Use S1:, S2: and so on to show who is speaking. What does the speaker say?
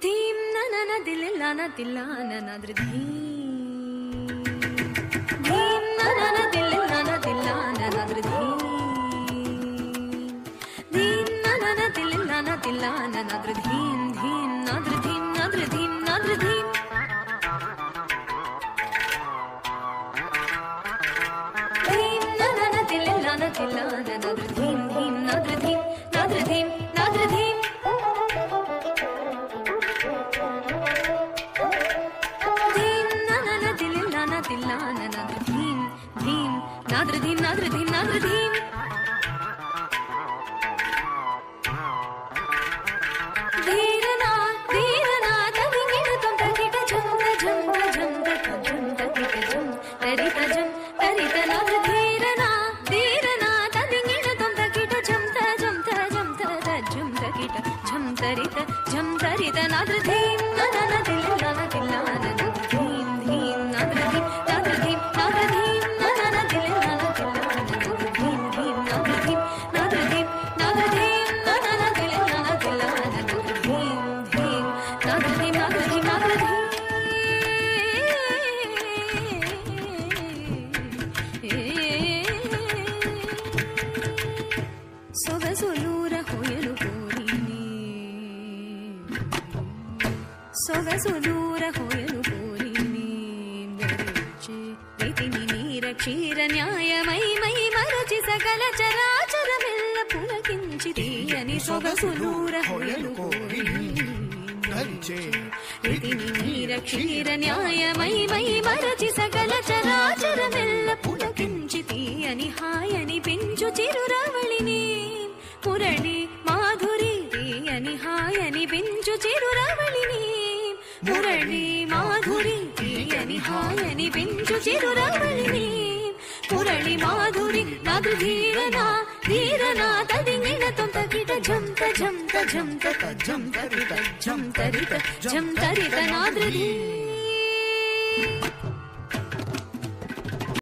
S1: ಧೀಂ ನನ ದಿಲ್ಲಾನ ದಿಲ್ಲಾನ ನಾದ್ರ ಧೀಂ ನನ ದಿಲ್ಲಾನ ದಿಲ್ಲಾನ ನಾದ್ರ ಧೀಂ ನನ ದಿಲ್ಲಾನ ದಿಲ್ಲಾನ ನಾದ್ರ ಧೀಂ ಧೀಂ ನಾದ್ರ ಧೀಂ ನಾದ್ರ ಧೀಂ ನಾದ್ರ ಧೀಂ ಧೀಂ ನನ ದಿಲ್ಲಾನ ದಿಲ್ಲಾನ ನಾದ್ರ ಧೀಂ ಧೀಂ ನಾದ್ರ ಧೀಂ ನಾದ್ರ ಧೀಂ ನಾದ್ರ ಧೀಂ ದಿಲ್ಲಾನ ನಾದ್ರ ಧೀಂ ಧೀಂ ನಾದ್ರ ಧೀಂ ನಾದ್ರ ಧೀಂ ನಾದ್ರ ಧೀಂ ಧೀರನಾ ಧೀರನಾ ತದಿಗಿಡ ತೊಂತ ಕಿಟ ಝಂತ ಝಂತ ಝಂತ ಝಂತ ಕಿಟ ಝಂ ತರಿತ ಝಂ ತರಿತ ನಾದ್ರ ಧೀರನಾ ಧೀರನಾ ತದಿಗಿಡ ತೊಂತ ಕಿಟ ಝಂತ ಝಂತ ಝಂತ ಝಂತ ಕಿಟ ಝಂ ತರಿತ ನಾದ್ರ ಧೀಂ ನನ ದಿಲ್ಲಾನ ದಿಲ್ಲಾನ ಧೀಂ ಧೀಂ ನಾದ್ರ ಧೀಂ ನಾದ್ರ ಧೀಂ ನಾದ್ರ ಧೀಂ ನನ ದಿಲ್ಲಾನ ದಿಲ್ಲಾನ ಧೀಂ ಧೀಂ ನಾದ್ರ ಧೀಂ ನಾದ್ರ ಧೀಂ ನಾದ್ರ ಧೀಂ ನನ ದಿಲ್ಲಾನ ದಿಲ್ಲಾನ ಧೀಂ ಧೀಂ ನಾದ್ರ ಧೀಂ ನಾದ್ರ ಧೀಂ ನಾದ್ರ ಧೀಂ ಸೊಗಸುಲೂರ ಹೊಯಲು ಕೋರಿನಿ ಸೊಗಸುಲೂರ ಹೊಯಲು ಕೋರಿನಿ ಬೆರಚೆ ರೀತಿನಿ ನೀರ ಕ್ಷೀರ ನ್ಯಾಯಮೈ ಮೈ ಮರಚಿ ಸಕಲ ಚರಾಚರವೆಲ್ಲ ಪುಲಕಿಂಚಿತೀಯನಿ ಸೊಗಸುಲೂರ ಹೊಯಲು ಕೋರಿನಿ ರೀತಿನಿ ನೀರ ಕ್ಷೀರ ನ್ಯಾಯಮೈ ಮೈ ಮರಚಿ ಸಕಲ ಚರಾಚರವೆಲ್ಲ ಪುಲಕಿಂಚಿತೀಯನಿ ಹಾಯನಿ ಪಿಂಚು ಚಿರುರವಳಿನಿ ಮುರಳಿ ಮಾಧುರಿ తీయని హాయని పెంచు చిరురవళిని మురళి మాధురి తీయని హాయని పెంచు చిరురవళిని మురళి మాధురి నాదు ధీరనా ధీరనా తదిగిన తొంత కిట ఝంత ఝంత ఝంత ఝం తరిత ఝం తరిత నాద్రధీ